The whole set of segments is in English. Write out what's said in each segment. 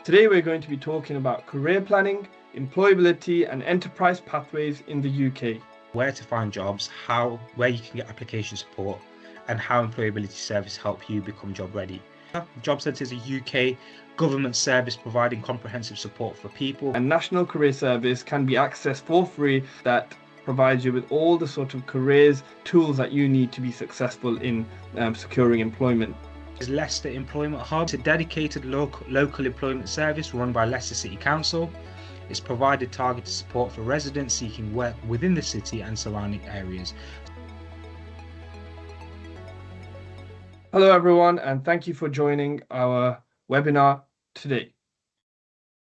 Today we're going to be talking about career planning, employability and enterprise pathways in the UK. Where to find jobs, where you can get application support, and how Employability Service help you become job ready. Job Centre is a UK government service providing comprehensive support for people. And National Career Service can be accessed for free that provides you with all the sort of careers tools that you need to be successful in securing employment. Leicester Employment Hub is a dedicated local employment service run by Leicester City Council. It's provided targeted support for residents seeking work within the city and surrounding areas. Hello everyone, and thank you for joining our webinar today.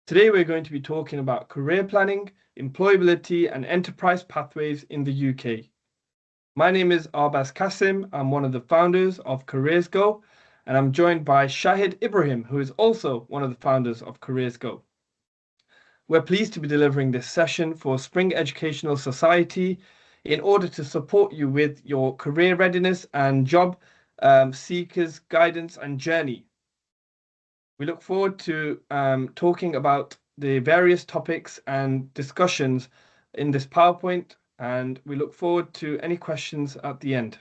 Today we're going to be talking about career planning, employability and enterprise pathways in the UK. My name is Arbaz Kasim. I'm one of the founders of CareersGo, and I'm joined by Shahid Ibrahim, who is also one of the founders of CareersGo. We're pleased to be delivering this session for Spring Educational Society in order to support you with your career readiness and job seekers guidance and journey. We look forward to talking about the various topics and discussions in this PowerPoint, and we look forward to any questions at the end.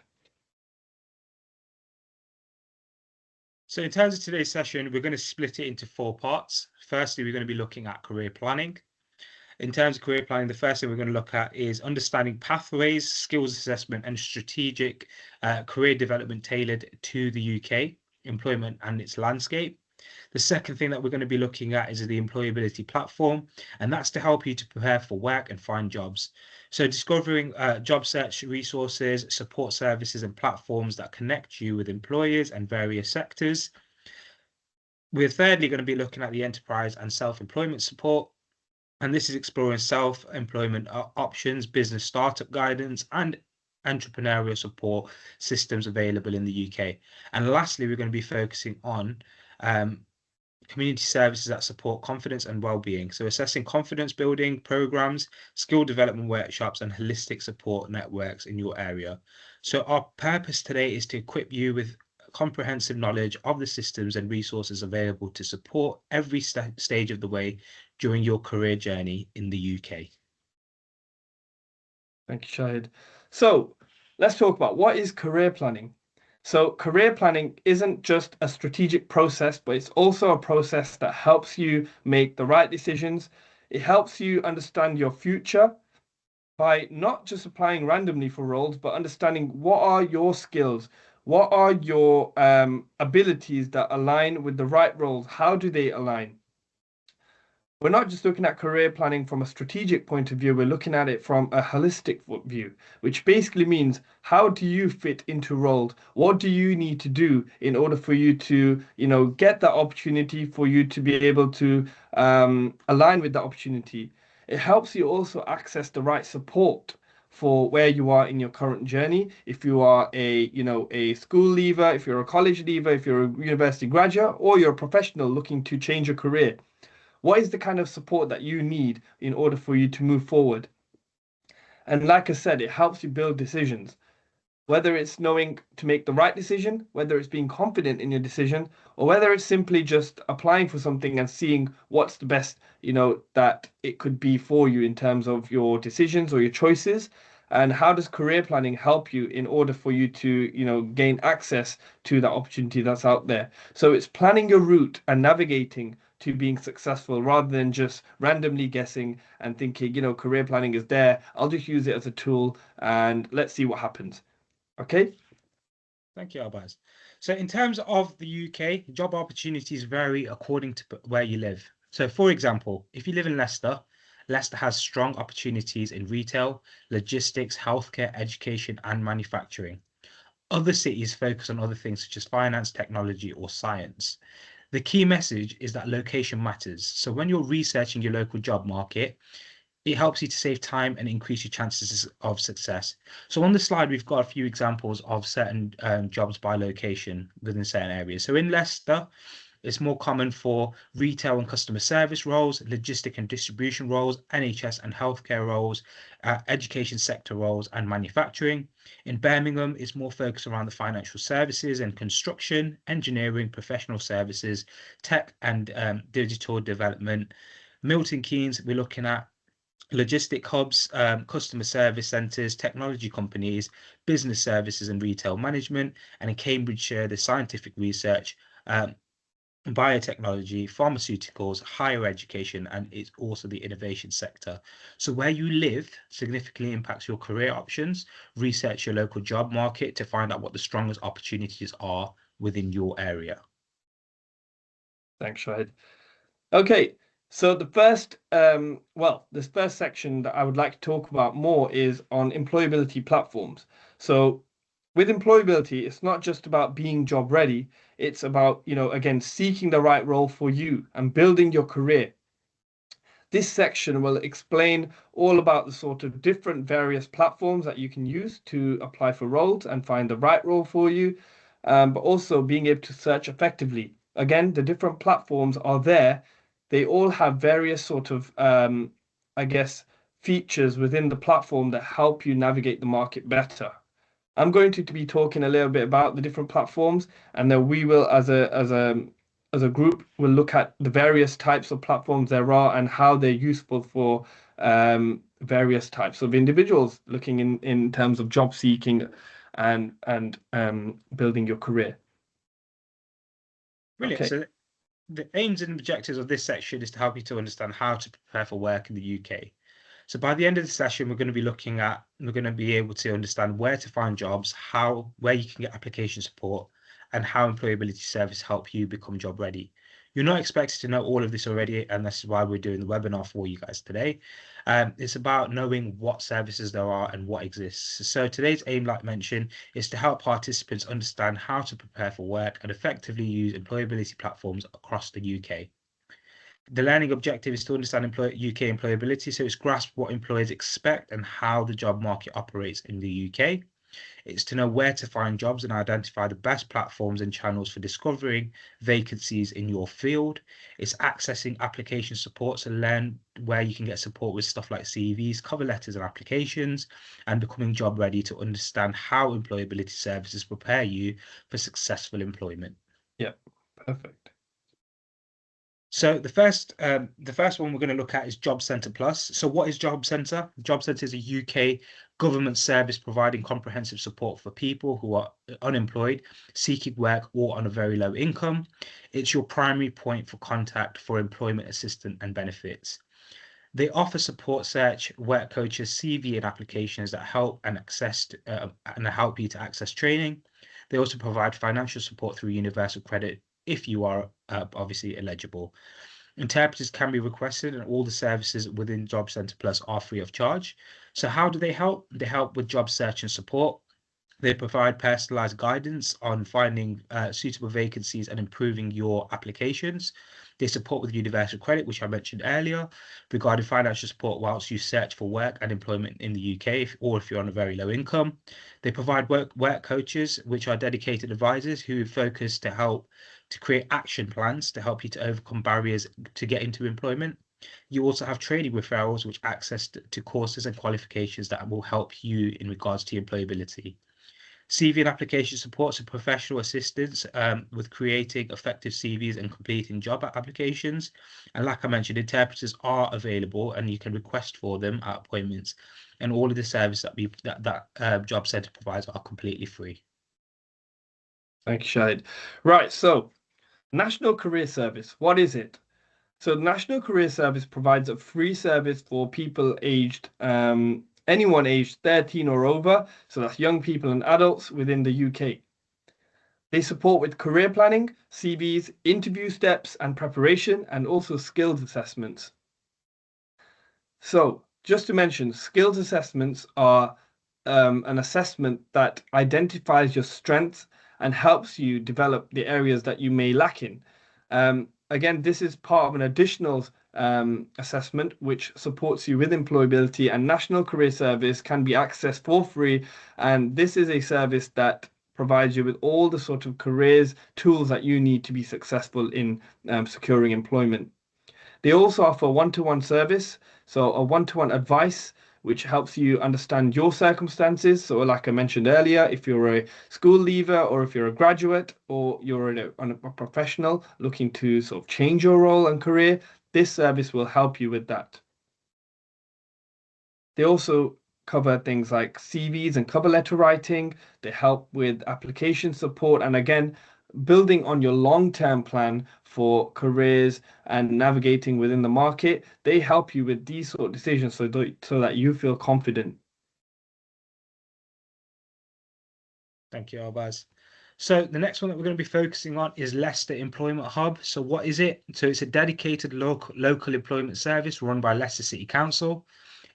So in terms of today's session, we're going to split it into 4 parts. Firstly, we're going to be looking at career planning. In terms of career planning, the first thing we're going to look at is understanding pathways, skills assessment, and strategic career development tailored to the UK employment and its landscape. The second thing that we're going to be looking at is the employability platform, and that's to help you to prepare for work and find jobs. So discovering job search resources, support services and platforms that connect you with employers and various sectors. We're thirdly going to be looking at the enterprise and self-employment support, and this is exploring self-employment options, business startup guidance and entrepreneurial support systems available in the UK. And lastly, we're going to be focusing on community services that support confidence and well-being. So assessing confidence building programs, skill development workshops, and holistic support networks in your area. So our purpose today is to equip you with comprehensive knowledge of the systems and resources available to support every stage of the way during your career journey in the UK. Thank you, Shahid. So let's talk about what is career planning. So career planning isn't just a strategic process, but it's also a process that helps you make the right decisions. It helps you understand your future by not just applying randomly for roles, but understanding what are your skills, what are your abilities that align with the right roles, how do they align? We're not just looking at career planning from a strategic point of view, we're looking at it from a holistic view, which basically means how do you fit into roles? What do you need to do in order for you to, get that opportunity, for you to be able to align with that opportunity? It helps you also access the right support for where you are in your current journey. If you are a school leaver, if you're a college leaver, if you're a university graduate, or you're a professional looking to change your career. What is the kind of support that you need in order for you to move forward? And like I said, it helps you build decisions, whether it's knowing to make the right decision, whether it's being confident in your decision, or whether it's simply just applying for something and seeing what's the best, that it could be for you in terms of your decisions or your choices. And how does career planning help you in order for you to, gain access to that opportunity that's out there? So it's planning your route and navigating to being successful rather than just randomly guessing and thinking, career planning is there. I'll just use it as a tool and let's see what happens. Okay. Thank you, Arbaz. So in terms of the UK, job opportunities vary according to where you live. So for example, if you live in Leicester, Leicester has strong opportunities in retail, logistics, healthcare, education, and manufacturing. Other cities focus on other things such as finance, technology, or science. The key message is that location matters. So when you're researching your local job market, it helps you to save time and increase your chances of success. So on the slide, we've got a few examples of certain jobs by location within certain areas. So in Leicester, It's more common for retail and customer service roles, logistic and distribution roles, NHS and healthcare roles, education sector roles, and manufacturing. In Birmingham, it's more focused around the financial services and construction, engineering, professional services, tech and digital development. Milton Keynes, we're looking at logistic hubs, customer service centres, technology companies, business services and retail management. And in Cambridgeshire, the scientific research, biotechnology, pharmaceuticals, higher education, and it's also the innovation sector. So where you live significantly impacts your career options. Research your local job market to find out what the strongest opportunities are within your area. Thanks, Shahid. Okay, so the first, this first section that I would like to talk about more is on employability platforms. So with employability, it's not just about being job ready. It's about, again, seeking the right role for you and building your career. This section will explain all about the sort of different various platforms that you can use to apply for roles and find the right role for you, but also being able to search effectively. Again, the different platforms are there. They all have various sort of, features within the platform that help you navigate the market better. I'm going to be talking a little bit about the different platforms, and then we will, as a group, will look at the various types of platforms there are and how they're useful for various types of individuals looking in terms of job seeking and building your career. Brilliant. Okay. So the aims and objectives of this section is to help you to understand how to prepare for work in the UK. So by the end of the session, we're going to be able to understand where to find jobs, where you can get application support, and how employability service help you become job ready. You're not expected to know all of this already, and this is why we're doing the webinar for you guys today. It's about knowing what services there are and what exists. So today's aim, like mentioned, is to help participants understand how to prepare for work and effectively use employability platforms across the UK. The learning objective is to understand UK employability, so it's grasp what employers expect and how the job market operates in the UK. It's to know where to find jobs and identify the best platforms and channels for discovering vacancies in your field. It's accessing application support, so learn where you can get support with stuff like CVs, cover letters and applications, and becoming job ready to understand how employability services prepare you for successful employment. Yeah, perfect. So the first one we're going to look at is Job Centre Plus. So what is Job Centre? Job Centre is a UK government service providing comprehensive support for people who are unemployed, seeking work, or on a very low income. It's your primary point for contact for employment assistance and benefits. They offer support search, work coaches, CV and applications that help and help you to access training. They also provide financial support through universal credit if you are obviously eligible. Interpreters can be requested, and all the services within Job Centre Plus are free of charge. So how do they help? They help with job search and support. They provide personalized guidance on finding suitable vacancies and improving your applications. They support with universal credit, which I mentioned earlier, regarding financial support whilst you search for work and employment in the UK, or if you're on a very low income. They provide work coaches, which are dedicated advisors who focus to help to create action plans to help you to overcome barriers to get into employment. You also have training referrals, which access to courses and qualifications that will help you in regards to employability. CV and application supports and professional assistance with creating effective CVs and completing job applications. And like I mentioned, interpreters are available and you can request for them at appointments. And all of the services that Job Centre provides are completely free. Thank you, Shahid. Right, so National Career Service, what is it? So National Career Service provides a free service for people aged, anyone aged 13 or over, so that's young people and adults within the UK. They support with career planning, CVs, interview steps and preparation, and also skills assessments. So just to mention, skills assessments are an assessment that identifies your strengths and helps you develop the areas that you may lack in. Again, this is part of an additional assessment which supports you with employability, and National Career Service can be accessed for free. And this is a service that provides you with all the sort of careers tools that you need to be successful in securing employment. They also offer one-to-one service, so a one-to-one advice, which helps you understand your circumstances. So, like I mentioned earlier, if you're a school leaver or if you're a graduate or you're a professional looking to sort of change your role and career, this service will help you with that. They also cover things like CVs and cover letter writing. They help with application support. And again, building on your long-term plan for careers and navigating within the market, they help you with these sort of decisions so that you feel confident. Thank you, Albaz. So the next one that we're going to be focusing on is Leicester Employment Hub. So what is it? So it's a dedicated local employment service run by Leicester City Council.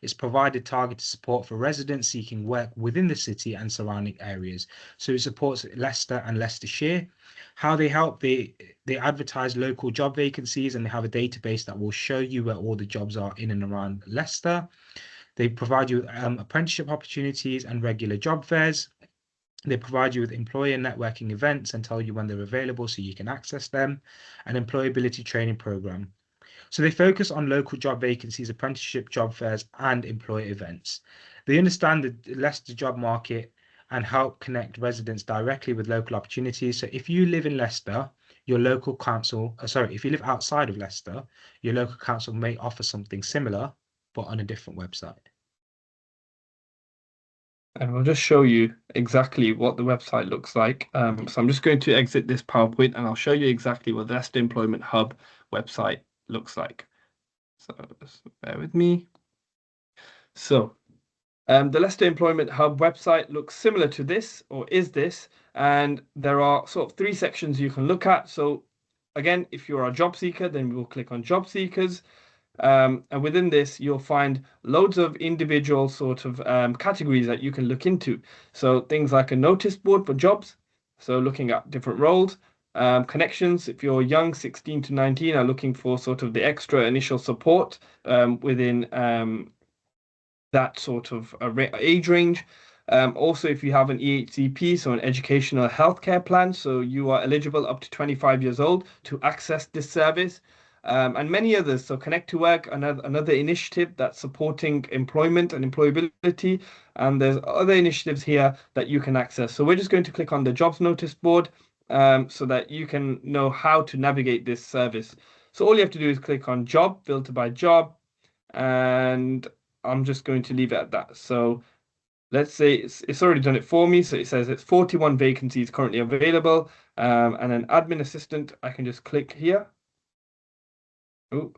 It's provided targeted support for residents seeking work within the city and surrounding areas. So it supports Leicester and Leicestershire. How they help, they advertise local job vacancies and they have a database that will show you where all the jobs are in and around Leicester. They provide you with apprenticeship opportunities and regular job fairs. They provide you with employer networking events and tell you when they're available so you can access them, an employability training program. So they focus on local job vacancies, apprenticeship job fairs, and employer events. They understand the Leicester job market and help connect residents directly with local opportunities. So if you live in Leicester, your local council, if you live outside of Leicester, your local council may offer something similar, but on a different website. And we'll just show you exactly what the website looks like. So I'm just going to exit this PowerPoint and I'll show you exactly what the Leicester Employment Hub website looks like. So just bear with me. So the Leicester Employment Hub website looks similar to this, or is this, and there are sort of three sections you can look at. So again, if you're a job seeker, then we will click on job seekers. And within this, you'll find loads of individual sort of categories that you can look into. So things like a notice board for jobs. So looking at different roles, connections. If you're young, 16 to 19, are looking for sort of the extra initial support within that sort of age range. Also, if you have an EHCP, so an educational healthcare plan, so you are eligible up to 25 years old to access this service. And many others. So Connect to Work, another initiative that's supporting employment and employability. And there's other initiatives here that you can access. So we're just going to click on the jobs notice board so that you can know how to navigate this service. So all you have to do is click on job, filter by job, and I'm just going to leave it at that. So let's say it's already done it for me. So it says it's 41 vacancies currently available. And an admin assistant, I can just click here. Oh,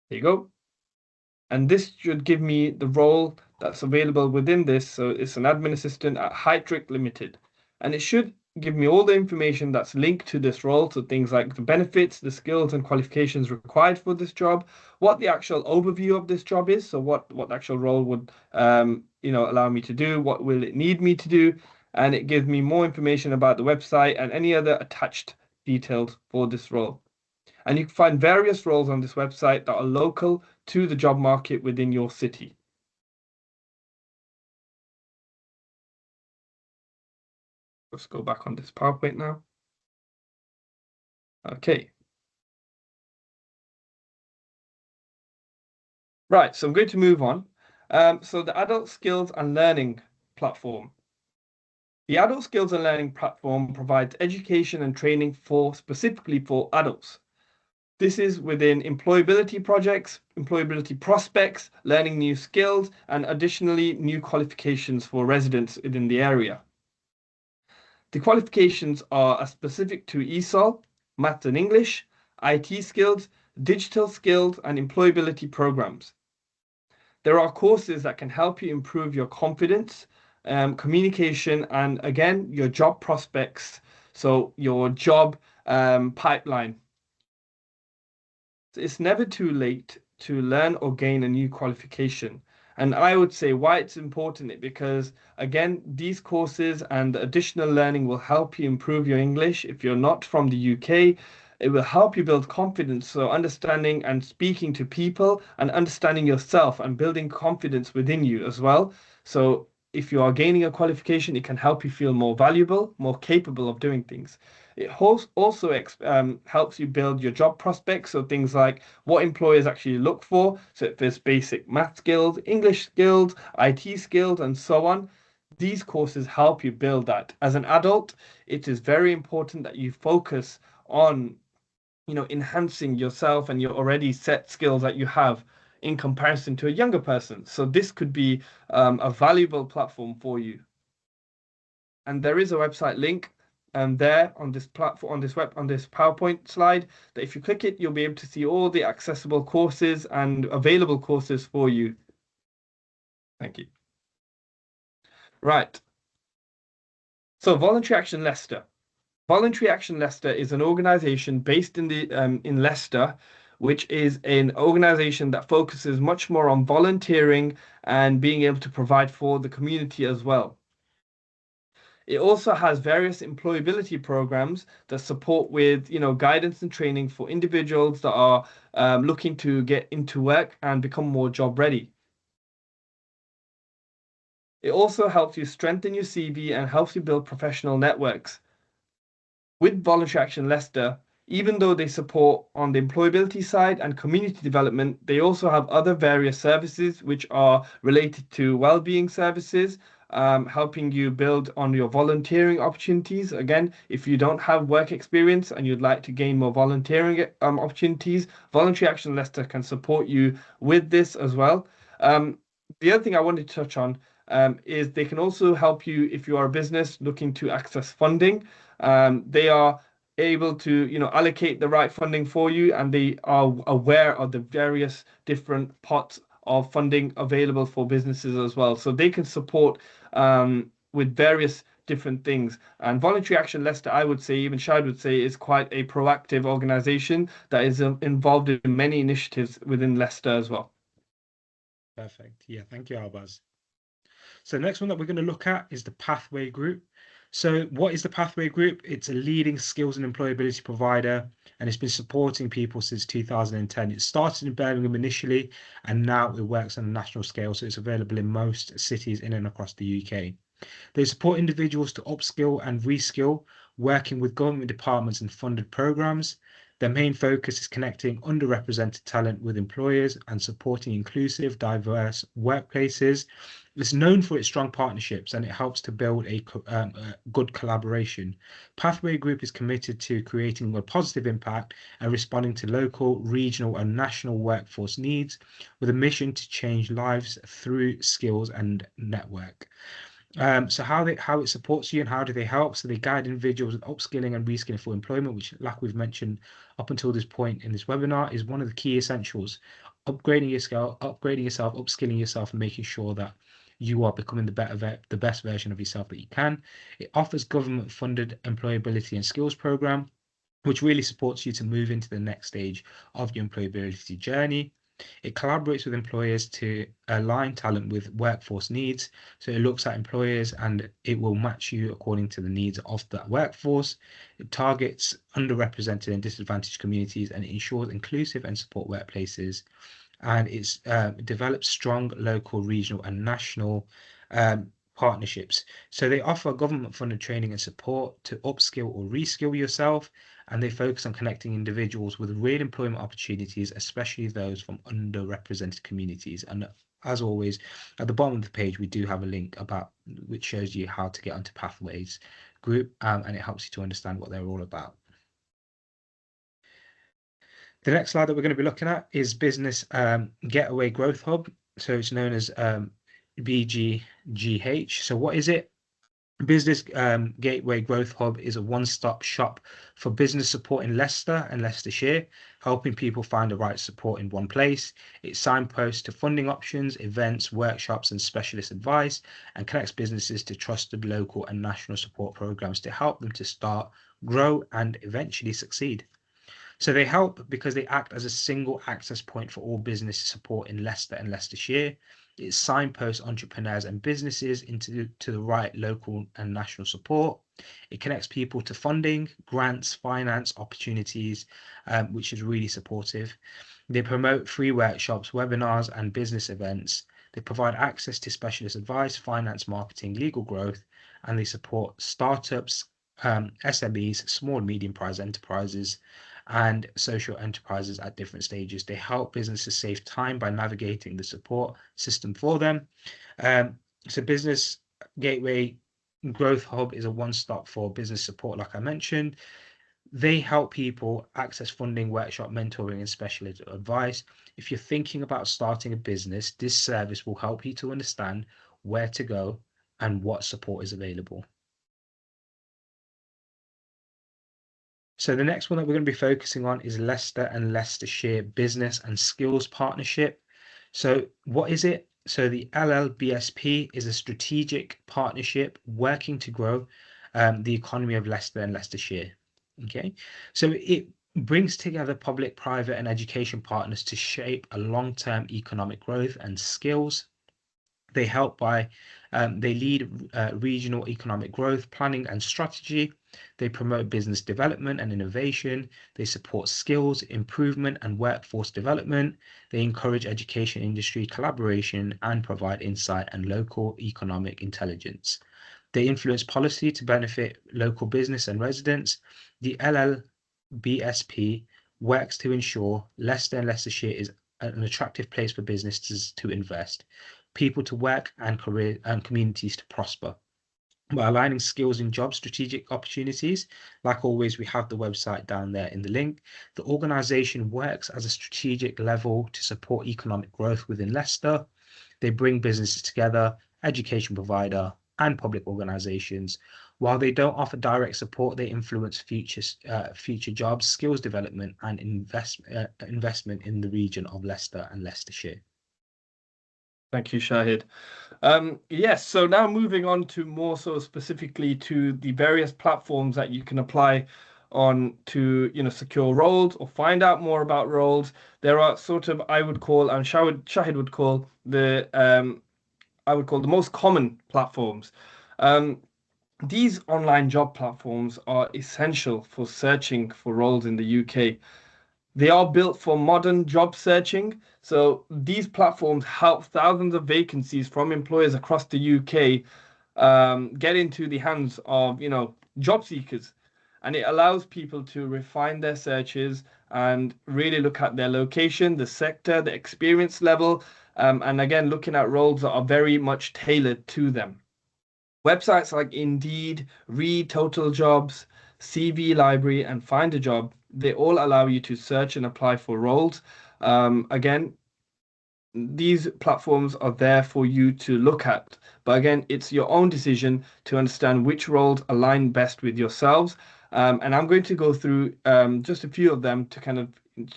there you go. And this should give me the role that's available within this. So it's an admin assistant at Hytrick Limited. And it should give me all the information that's linked to this role. So things like the benefits, the skills and qualifications required for this job, what the actual overview of this job is. So what the actual role would allow me to do, what will it need me to do. And it gives me more information about the website and any other attached details for this role. And you can find various roles on this website that are local to the job market within your city. Let's go back on this PowerPoint now. Okay. Right, so I'm going to move on. So the Adult Skills and Learning platform. The Adult Skills and Learning platform provides education and training specifically for adults. This is within employability projects, employability prospects, learning new skills, and additionally new qualifications for residents within the area. The qualifications are specific to ESOL, Maths and English, IT skills, digital skills, and employability programs. There are courses that can help you improve your confidence, communication, and again, your job prospects, so your job pipeline. It's never too late to learn or gain a new qualification. And I would say why it's important because, again, these courses and additional learning will help you improve your English. If you're not from the UK, it will help you build confidence. So understanding and speaking to people and understanding yourself and building confidence within you as well. So if you are gaining a qualification, it can help you feel more valuable, more capable of doing things. It also helps you build your job prospects. So things like what employers actually look for. So if there's basic math skills, English skills, IT skills, and so on. These courses help you build that. As an adult, it is very important that you focus on, enhancing yourself and your already set skills that you have in comparison to a younger person. So this could be a valuable platform for you. And there is a website link there on this platform, on this PowerPoint slide, that if you click it, you'll be able to see all the accessible courses and available courses for you. Thank you. Right. So Voluntary Action Leicester. Voluntary Action Leicester is an organization based in Leicester, which is an organization that focuses much more on volunteering and being able to provide for the community as well. It also has various employability programs that support with, guidance and training for individuals that are looking to get into work and become more job ready. It also helps you strengthen your CV and helps you build professional networks. With Voluntary Action Leicester, even though they support on the employability side and community development, they also have other various services which are related to well-being services, helping you build on your volunteering opportunities. Again, if you don't have work experience and you'd like to gain more volunteering opportunities, Voluntary Action Leicester can support you with this as well. The other thing I wanted to touch on is they can also help you if you are a business looking to access funding. They are able to, allocate the right funding for you, and they are aware of the various different pots of funding available for businesses as well. So they can support with various different things. And Voluntary Action Leicester, I would say, even Shad would say, is quite a proactive organization that is involved in many initiatives within Leicester as well. Perfect. Yeah, thank you, Albaz. So the next one that we're going to look at is the Pathway Group. So what is the Pathway Group? It's a leading skills and employability provider, and it's been supporting people since 2010. It started in Birmingham initially, and now it works on a national scale. So it's available in most cities in and across the UK. They support individuals to upskill and reskill, working with government departments and funded programs. Their main focus is connecting underrepresented talent with employers and supporting inclusive, diverse workplaces. It's known for its strong partnerships, and it helps to build a good collaboration. Pathway Group is committed to creating a positive impact and responding to local, regional, and national workforce needs with a mission to change lives through skills and network. So how it supports you and how do they help? So they guide individuals with upskilling and reskilling for employment, which, like we've mentioned up until this point in this webinar, is one of the key essentials. Upgrading your skill, upgrading yourself, upskilling yourself, and making sure that you are becoming the best version of yourself that you can. It offers government-funded employability and skills program, which really supports you to move into the next stage of your employability journey. It collaborates with employers to align talent with workforce needs. So it looks at employers and it will match you according to the needs of that workforce. It targets underrepresented and disadvantaged communities and ensures inclusive and support workplaces. And it develops strong local, regional, and national partnerships. So they offer government-funded training and support to upskill or reskill yourself, and they focus on connecting individuals with real employment opportunities, especially those from underrepresented communities. And as always, at the bottom of the page, we do have a link which shows you how to get onto Pathways Group, and it helps you to understand what they're all about. The next slide that we're going to be looking at is Business Getaway Growth Hub. So it's known as BGGH. So what is it? Business Gateway Growth Hub is a one-stop shop for business support in Leicester and Leicestershire, helping people find the right support in one place. It signposts to funding options, events, workshops, and specialist advice, and connects businesses to trusted local and national support programs to help them to start, grow, and eventually succeed. So they help because they act as a single access point for all business support in Leicester and Leicestershire. It signposts entrepreneurs and businesses to the right local and national support. It connects people to funding, grants, finance opportunities, which is really supportive. They promote free workshops, webinars, and business events. They provide access to specialist advice, finance, marketing, legal growth, and they support startups, SMEs, small and medium-sized enterprises, and social enterprises at different stages. They help businesses save time by navigating the support system for them. So Business Gateway Growth Hub is a one-stop for business support, like I mentioned. They help people access funding, workshop, mentoring, and specialist advice. If you're thinking about starting a business, this service will help you to understand where to go and what support is available. So the next one that we're going to be focusing on is Leicester and Leicestershire Business and Skills Partnership. So what is it? So the LLBSP is a strategic partnership working to grow the economy of Leicester and Leicestershire. Okay, so it brings together public, private, and education partners to shape a long-term economic growth and skills. They help by they lead regional economic growth planning and strategy. They promote business development and innovation. They support skills improvement and workforce development. They encourage education industry collaboration and provide insight and local economic intelligence. They influence policy to benefit local business and residents. The LLBSP works to ensure Leicester and Leicestershire is an attractive place for businesses to invest, people to work, and career and communities to prosper. By aligning skills and job strategic opportunities, like always, we have the website down there in the link. The organisation works as a strategic level to support economic growth within Leicester. They bring businesses together, education provider, and public organisations. While they don't offer direct support, they influence future jobs, skills development, and investment in the region of Leicester and Leicestershire. Thank you, Shahid. Yes, so now moving on to more so specifically to the various platforms that you can apply on to, secure roles or find out more about roles. There are sort of, I would call, and Shahid would call the most common platforms. These online job platforms are essential for searching for roles in the UK. They are built for modern job searching. So these platforms help thousands of vacancies from employers across the UK get into the hands of, job seekers. And it allows people to refine their searches and really look at their location, the sector, the experience level, and again, looking at roles that are very much tailored to them. Websites like Indeed, Read Total Jobs, CV Library, and Find a Job, they all allow you to search and apply for roles. Again, these platforms are there for you to look at. But again, it's your own decision to understand which roles align best with yourselves. And I'm going to go through just a few of them to kind of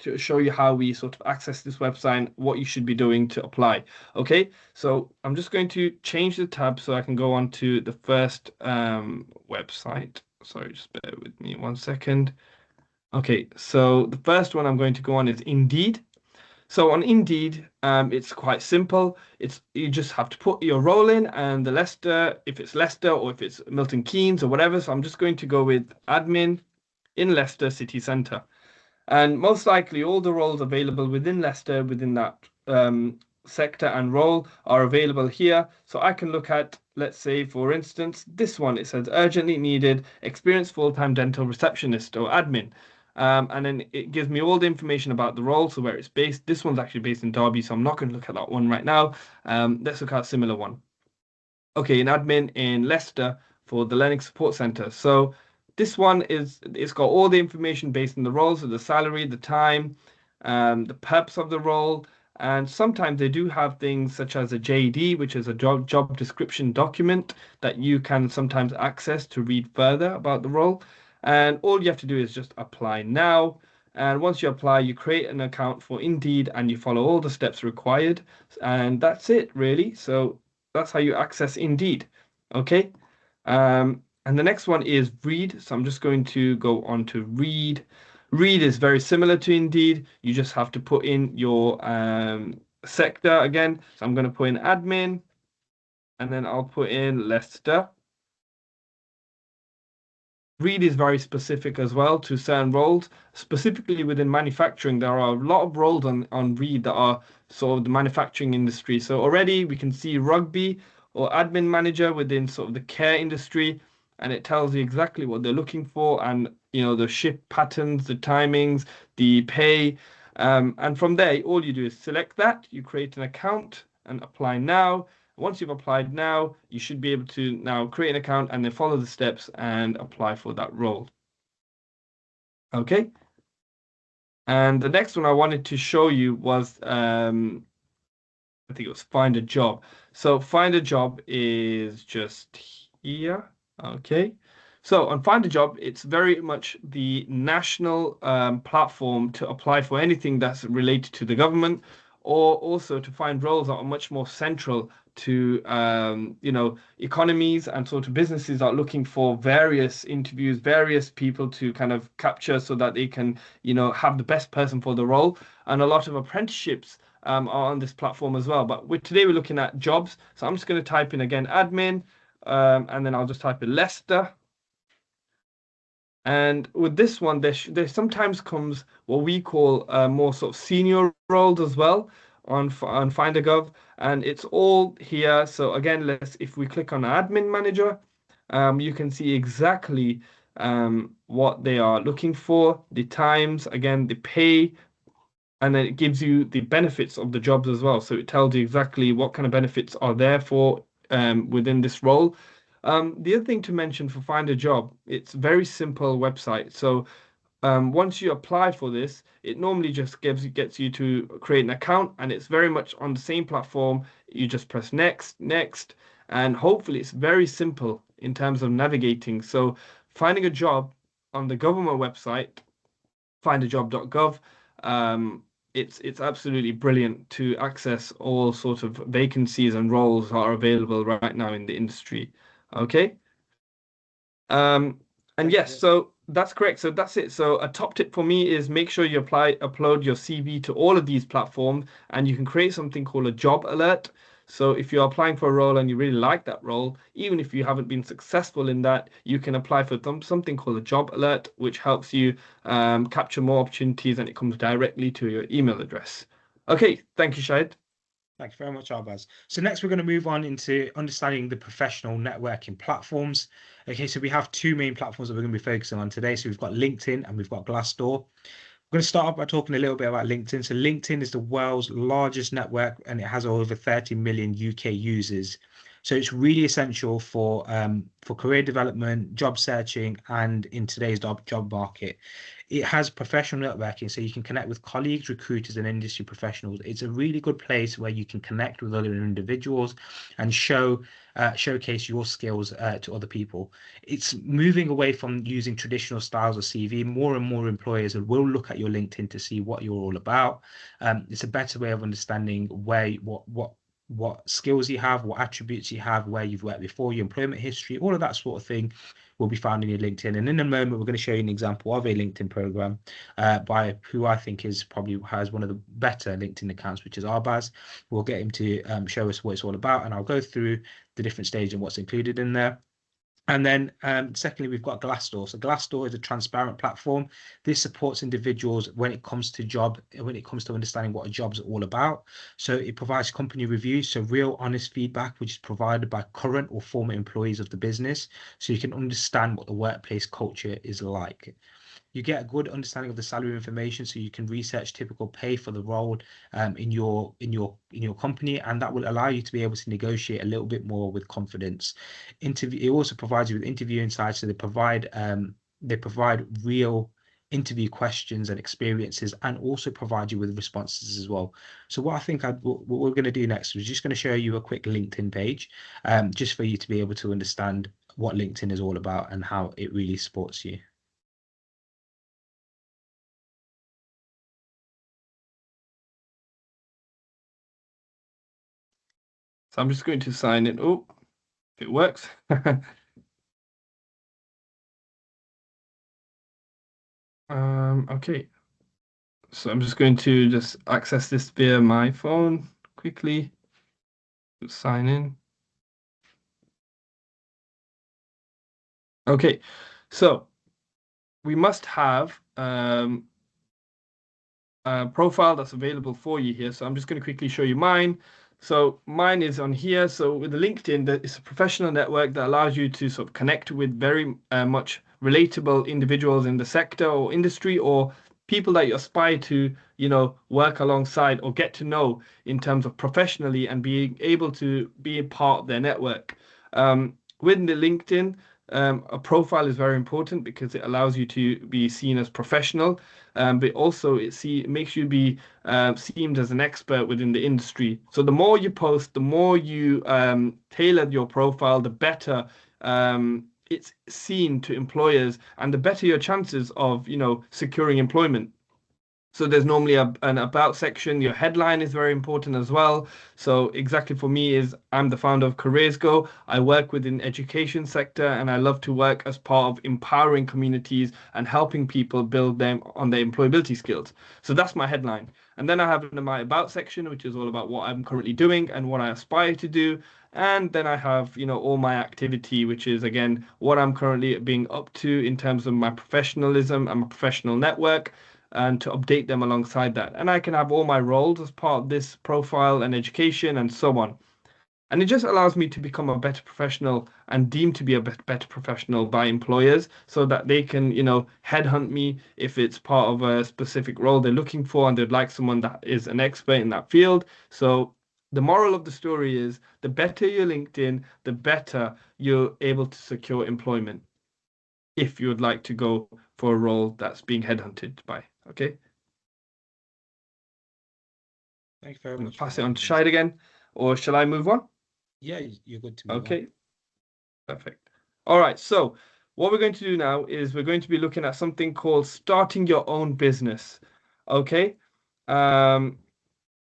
to show you how we sort of access this website and what you should be doing to apply. Okay, so I'm just going to change the tab so I can go on to the first website. Sorry, just bear with me 1 second. Okay, so the first one I'm going to go on is Indeed. So on Indeed, it's quite simple. You just have to put your role in and the Leicester, if it's Leicester or if it's Milton Keynes or whatever. So I'm just going to go with admin in Leicester City Centre. And most likely all the roles available within Leicester, within that sector and role are available here. So I can look at, let's say, for instance, this one. It says urgently needed experienced full-time dental receptionist or admin. And then it gives me all the information about the role, so where it's based. This one's actually based in Derby, so I'm not going to look at that one right now. Let's look at a similar one. Okay, an admin in Leicester for the Learning Support Centre. So this one it's got all the information based on the role, so the salary, the time, the purpose of the role, and sometimes they do have things such as a JD, which is a job description document that you can sometimes access to read further about the role. And all you have to do is just apply now. And once you apply, you create an account for Indeed and you follow all the steps required. And that's it, really. So that's how you access Indeed. Okay. And the next one is Read. So I'm just going to go on to Read. Read is very similar to Indeed. You just have to put in your sector again. So I'm going to put in admin and then I'll put in Leicester. Reed is very specific as well to certain roles. Specifically within manufacturing, there are a lot of roles on Reed that are sort of the manufacturing industry. So already we can see rugby or admin manager within sort of the care industry, and it tells you exactly what they're looking for and the shift patterns, the timings, the pay. And from there, all you do is select that, you create an account and apply now. Once you've applied now, you should be able to now create an account and then follow the steps and apply for that role. Okay. And the next one I wanted to show you was, I think it was find a job. So find a job is just here. Okay. So on Find a Job, it's very much the national platform to apply for anything that's related to the government, or also to find roles that are much more central to economies and sort of businesses are looking for various interviews, various people to kind of capture so that they can have the best person for the role. And a lot of apprenticeships are on this platform as well. But today we're looking at jobs. So I'm just going to type in again admin, and then I'll just type in Leicester. And with this one, there sometimes comes what we call more sort of senior roles as well on FinderGov, and it's all here. So again, if we click on Admin Manager, you can see exactly what they are looking for, the times, again, the pay, and then it gives you the benefits of the jobs as well. So it tells you exactly what kind of benefits are there for within this role. The other thing to mention for Find a Job, it's very simple website. So once you apply for this, it normally just gets you to create an account, and it's very much on the same platform. You just press next, next, and hopefully it's very simple in terms of navigating. So finding a job on the government website, findajob.gov, it's absolutely brilliant to access all sort of vacancies and roles that are available right now in the industry. Okay. Um, and Thank yes, you. so that's correct. So that's it. So a top tip for me is make sure you upload your CV to all of these platforms, and you can create something called a job alert. So if you're applying for a role and you really like that role, even if you haven't been successful in that, you can apply for something called a job alert, which helps you capture more opportunities, and it comes directly to your email address. Okay, thank you, Shahid. Thank you very much, Arbaz. So next we're going to move on into understanding the professional networking platforms. Okay, so we have two main platforms that we're going to be focusing on today. So we've got LinkedIn and we've got Glassdoor. We're going to start off by talking a little bit about LinkedIn. So LinkedIn is the world's largest network and it has over 30 million UK users. So it's really essential for career development, job searching, and in today's job market. It has professional networking, so you can connect with colleagues, recruiters, and industry professionals. It's a really good place where you can connect with other individuals and showcase your skills to other people. It's moving away from using traditional styles of CV. More and more employers will look at your LinkedIn to see what you're all about. It's a better way of understanding what skills you have, what attributes you have, where you've worked before, your employment history, all of that sort of thing will be found in your LinkedIn. And in a moment, we're going to show you an example of a LinkedIn program by who I think is probably has one of the better LinkedIn accounts, which is Arbaz. We'll get him to show us what it's all about, and I'll go through the different stages and what's included in there. And then secondly, we've got Glassdoor. So Glassdoor is a transparent platform. This supports individuals when it comes to understanding what a job's all about. So it provides company reviews, so real honest feedback, which is provided by current or former employees of the business. So you can understand what the workplace culture is like. You get a good understanding of the salary information, so you can research typical pay for the role in your company, and that will allow you to be able to negotiate a little bit more with confidence. It also provides you with interview insights, so they provide real interview questions and experiences, and also provide you with responses as well. So what we're going to do next is just going to show you a quick LinkedIn page, just for you to be able to understand what LinkedIn is all about and how it really supports you. So I'm just going to sign in. Oh, if it works. Okay. So I'm just going to just access this via my phone quickly. Sign in. Okay. So we must have profile that's available for you here. So I'm just going to quickly show you mine. So mine is on here. So with the LinkedIn, it's a professional network that allows you to sort of connect with very much relatable individuals in the sector or industry, or people that you aspire to, work alongside or get to know in terms of professionally and being able to be a part of their network. With the LinkedIn, a profile is very important because it allows you to be seen as professional, but also it makes you be seen as an expert within the industry. So the more you post, the more you tailor your profile, the better it's seen to employers, and the better your chances of, securing employment. So there's normally an about section. Your headline is very important as well. So exactly for me is I'm the founder of CareersGo. I work within education sector and I love to work as part of empowering communities and helping people build them on their employability skills. So that's my headline. And then I have my about section, which is all about what I'm currently doing and what I aspire to do. And then I have, all my activity, which is again what I'm currently being up to in terms of my professionalism and my professional network, and to update them alongside that. And I can have all my roles as part of this profile and education and so on. And it just allows me to become a better professional and deemed to be a better professional by employers so that they can, headhunt me if it's part of a specific role they're looking for and they'd like someone that is an expert in that field. So the moral of the story is the better your LinkedIn, the better you're able to secure employment if you would like to go for a role that's being headhunted by. Okay. Thank you very I'm going much to for pass it that, on to Hamza. Shahid again, or shall I move on? Yeah, you're good to move on. Okay, perfect. All right, so what we're going to do now is we're going to be looking at something called starting your own business. Okay. Um,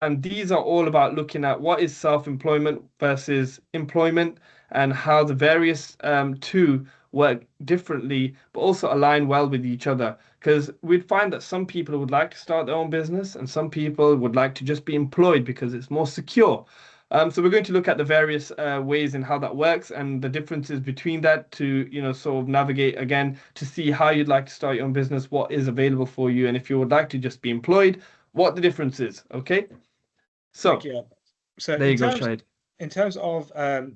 and these are all about looking at what is self-employment versus employment and how the various two work differently, but also align well with each other. Because we'd find that some people would like to start their own business and some people would like to just be employed because it's more secure. So we're going to look at the various ways in how that works and the differences between that to, sort of navigate again to see how you'd like to start your own business, what is available for you, and if you would like to just be employed, what the difference is. Okay. Thank So you. So there you go, Shahid. in terms of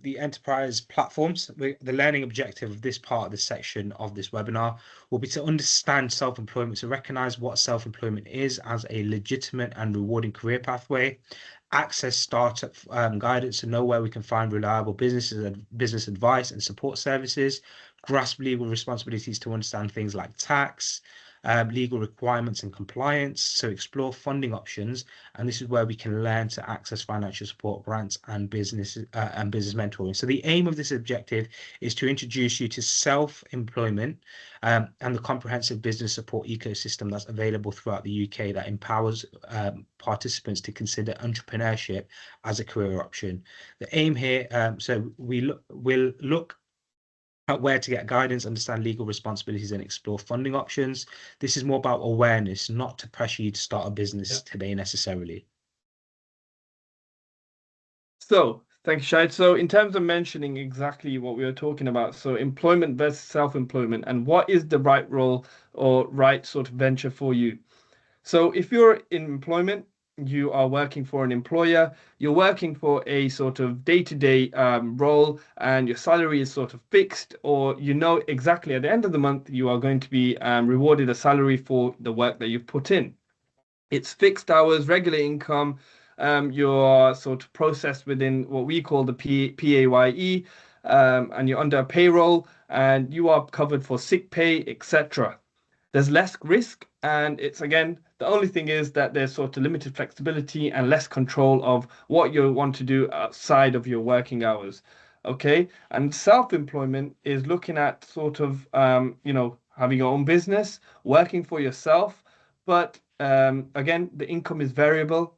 the enterprise platforms, the learning objective of this part of this section of this webinar will be to understand self-employment, to recognize what self-employment is as a legitimate and rewarding career pathway, access startup guidance to know where we can find reliable businesses and business advice and support services, grasp legal responsibilities to understand things like tax, legal requirements and compliance. So explore funding options, and this is where we can learn to access financial support, grants, and business mentoring. So the aim of this objective is to introduce you to self-employment and the comprehensive business support ecosystem that's available throughout the UK that empowers participants to consider entrepreneurship as a career option. The aim here, so we'll look at where to get guidance, understand legal responsibilities, and explore funding options. This is more about awareness, not to pressure you to start a business today necessarily. So thank you, Shahid. So in terms of mentioning exactly what we were talking about, so employment versus self-employment and what is the right role or right sort of venture for you. So if you're in employment, you are working for an employer, you're working for a sort of day-to-day role, and your salary is sort of fixed, or exactly at the end of the month, you are going to be rewarded a salary for the work that you've put in. It's fixed hours, regular income. You're sort of processed within what we call the PAYE, and you're under a payroll, and you are covered for sick pay, etc. There's less risk, and it's again the only thing is that there's sort of limited flexibility and less control of what you want to do outside of your working hours. Okay, and self-employment is looking at sort of having your own business, working for yourself, but again the income is variable.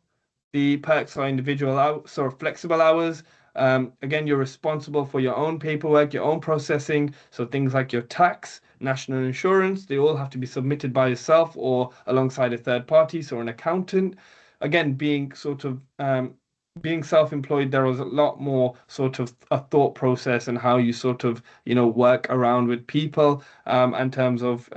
The perks are individual hours, sort of flexible hours. Again, you're responsible for your own paperwork, your own processing. So things like your tax, national insurance, they all have to be submitted by yourself or alongside a third party, so an accountant. Again, being sort of being self-employed, there was a lot more sort of a thought process and how you sort of, work around with people, in terms of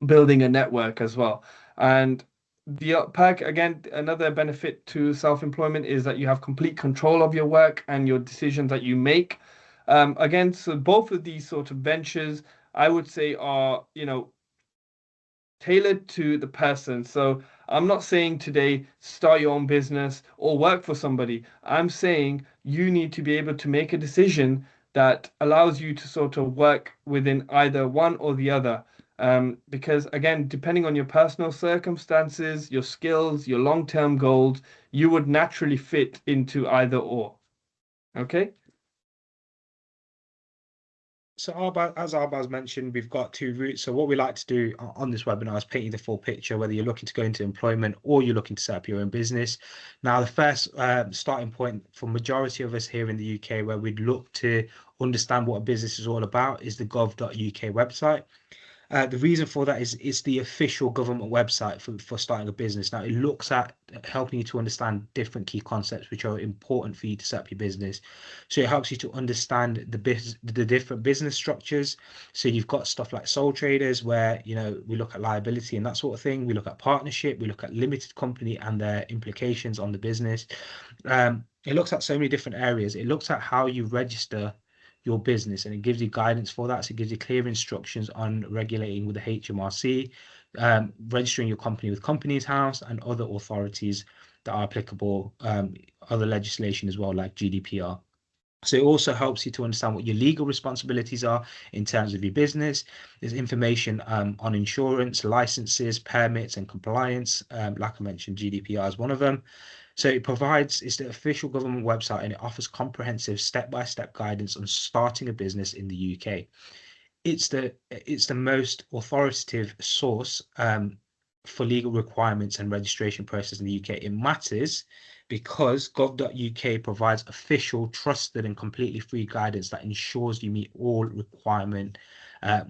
building a network as well. And the perk, again, another benefit to self-employment is that you have complete control of your work and your decisions that you make. Again, so both of these sort of ventures, I would say, are, tailored to the person. So I'm not saying today start your own business or work for somebody. I'm saying you need to be able to make a decision that allows you to sort of work within either one or the other. Because again, depending on your personal circumstances, your skills, your long-term goals, you would naturally fit into either or. Okay? So as Arbaz mentioned, we've got two routes. So what we like to do on this webinar is paint you the full picture, whether you're looking to go into employment or you're looking to set up your own business. Now, the first starting point for majority of us here in the UK, where we'd look to understand what a business is all about, is the gov.uk website. The reason for that is it's the official government website for starting a business. Now, it looks at helping you to understand different key concepts which are important for you to set up your business. So it helps you to understand the different business structures. So you've got stuff like sole traders, where we look at liability and that sort of thing. We look at partnership, we look at limited company and their implications on the business. It looks at so many different areas. It looks at how you register your business, and it gives you guidance for that. So it gives you clear instructions on regulating with the HMRC, registering your company with Companies House and other authorities that are applicable, other legislation as well, like GDPR. So it also helps you to understand what your legal responsibilities are in terms of your business. There's information on insurance, licenses, permits, and compliance. Like I mentioned, GDPR is one of them. So it's the official government website, and it offers comprehensive step-by-step guidance on starting a business in the UK. It's the most authoritative source for legal requirements and registration process in the UK. It matters because gov.uk provides official, trusted, and completely free guidance that ensures you meet all requirements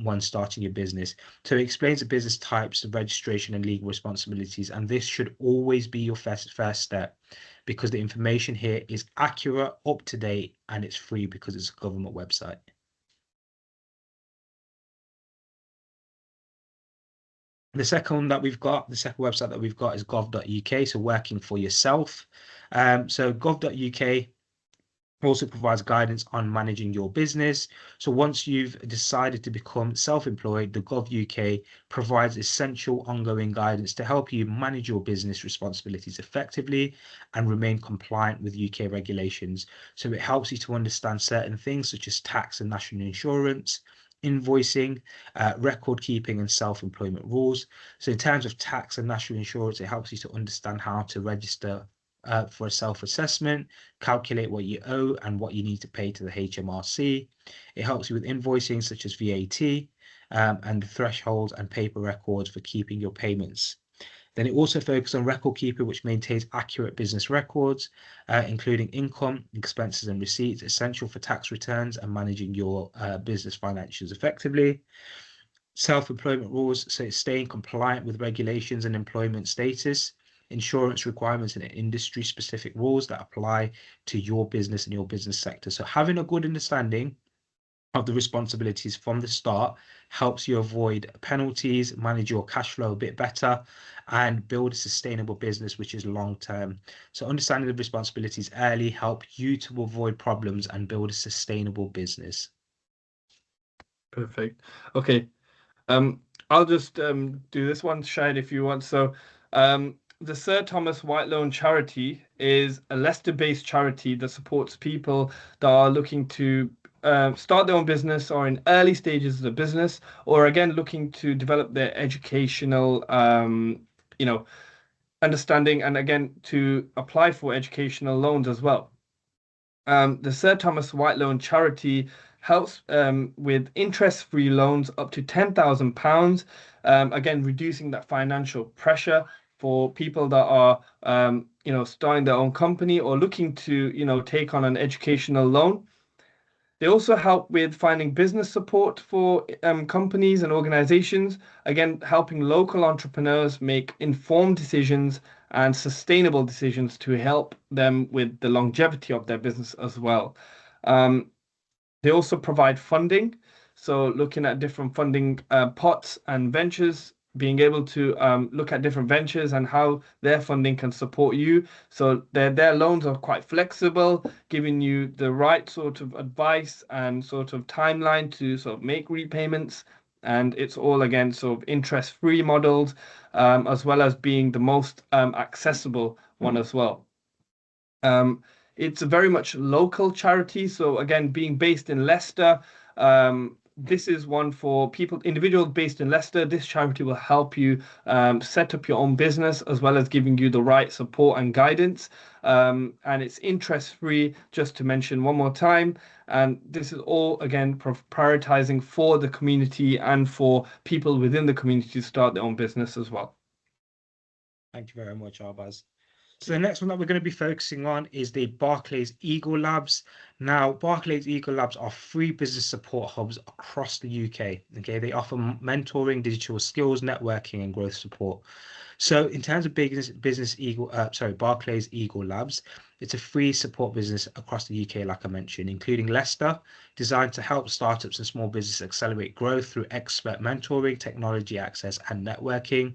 when starting your business. So it explains the business types, the registration and legal responsibilities, and this should always be your first step, because the information here is accurate, up to date, and it's free because it's a government website. The second website that we've got is gov.uk, so working for yourself. So gov.uk also provides guidance on managing your business. So once you've decided to become self-employed, the Gov UK provides essential ongoing guidance to help you manage your business responsibilities effectively and remain compliant with UK regulations. So it helps you to understand certain things such as tax and national insurance, invoicing, record keeping, and self-employment rules. So in terms of tax and national insurance, it helps you to understand how to register for a self-assessment, calculate what you owe and what you need to pay to the HMRC. It helps you with invoicing such as VAT, and the thresholds and paper records for keeping your payments. Then it also focuses on record keeping, which maintains accurate business records, including income, expenses, and receipts, essential for tax returns and managing your business financials effectively. Self-employment rules, so it's staying compliant with regulations and employment status, insurance requirements, and industry-specific rules that apply to your business and your business sector. So having a good understanding of the responsibilities from the start helps you avoid penalties, manage your cash flow a bit better, and build a sustainable business which is long term. So understanding the responsibilities early help you to avoid problems and build a sustainable business. Perfect. Okay. I'll just do this one, Shane, if you want. So, the Sir Thomas White Loan Charity is a Leicester-based charity that supports people that are looking to start their own business or in early stages of the business, or again looking to develop their educational, understanding, and again to apply for educational loans as well. The Sir Thomas White Loan Charity helps with interest-free loans up to £10,000, again, reducing that financial pressure for people that are, starting their own company or looking to, take on an educational loan. They also help with finding business support for companies and organizations, again, helping local entrepreneurs make informed decisions and sustainable decisions to help them with the longevity of their business as well. They also provide funding. So looking at different funding pots and ventures, being able to look at different ventures and how their funding can support you. So their loans are quite flexible, giving you the right sort of advice and sort of timeline to sort of make repayments. And it's all again sort of interest-free models, as well as being the most accessible one as well. It's a very much local charity. So again, being based in Leicester, this is one for people, individuals based in Leicester. This charity will help you set up your own business as well as giving you the right support and guidance. And it's interest free, just to mention one more time. And this is all, again, prioritizing for the community and for people within the community to start their own business as well. Thank you very much, Arbaz. So the next one that we're going to be focusing on is the Barclays Eagle Labs. Now, Barclays Eagle Labs are free business support hubs across the UK. Okay, they offer mentoring, digital skills, networking, and growth support. So in terms of Barclays Eagle Labs, it's a free support business across the UK, like I mentioned, including Leicester, designed to help startups and small business accelerate growth through expert mentoring, technology access, and networking.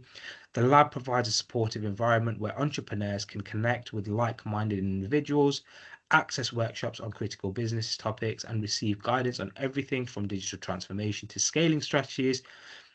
The lab provides a supportive environment where entrepreneurs can connect with like-minded individuals, access workshops on critical business topics, and receive guidance on everything from digital transformation to scaling strategies.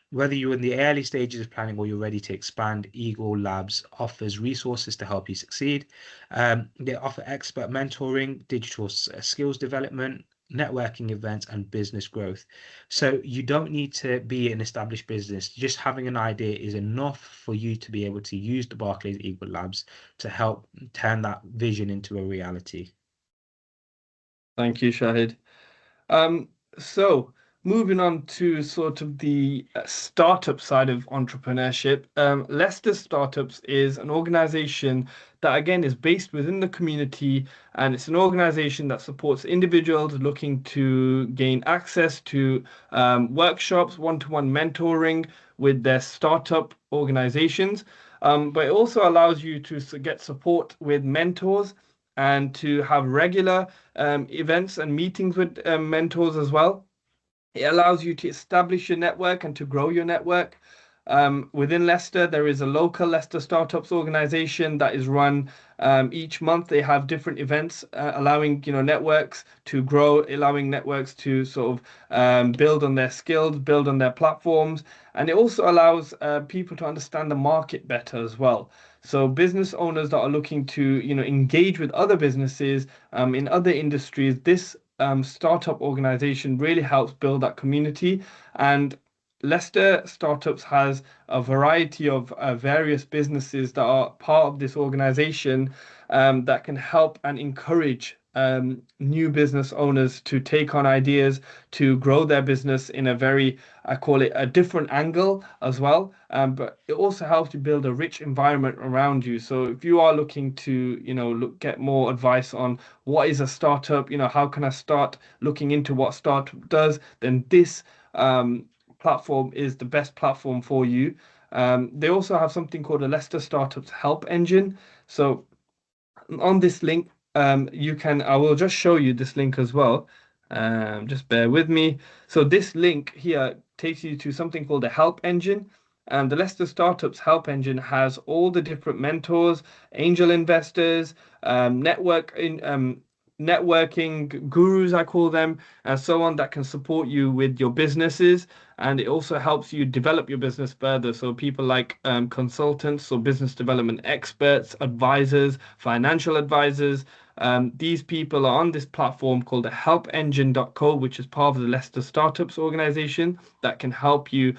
Whether you're in the early stages of planning or you're ready to expand, Eagle Labs offers resources to help you succeed. They offer expert mentoring, digital skills development, networking events, and business growth. So you don't need to be an established business. Just having an idea is enough for you to be able to use the Barclays Eagle Labs to help turn that vision into a reality. Thank you, Shahid. So moving on to sort of the startup side of entrepreneurship, Leicester Startups is an organization that again is based within the community, and it's an organization that supports individuals looking to gain access to workshops, one-to-one mentoring with their startup organizations. But it also allows you to get support with mentors and to have regular events and meetings with mentors as well. It allows you to establish your network and to grow your network. Within Leicester, there is a local Leicester Startups organization that is run each month. They have different events allowing networks to grow, allowing networks to sort of build on their skills, build on their platforms, and it also allows people to understand the market better as well. So business owners that are looking to engage with other businesses in other industries, this startup organization really helps build that community. And Leicester Startups has a variety of various businesses that are part of this organization that can help and encourage new business owners to take on ideas to grow their business in a very, I call it a different angle as well. But it also helps you build a rich environment around you. So if you are looking to, get more advice on what is a startup, how can I start looking into what startup does, then this platform is the best platform for you. They also have something called a Leicester Startups Help Engine. So on this link, I will just show you this link as well. Just bear with me. So this link here takes you to something called a Help Engine. And the Leicester Startups Help Engine has all the different mentors, angel investors, networking gurus, I call them, and so on, that can support you with your businesses. And it also helps you develop your business further. So people like consultants or business development experts, advisors, financial advisors, these people are on this platform called helpengine.co, which is part of the Leicester Startups organization that can help you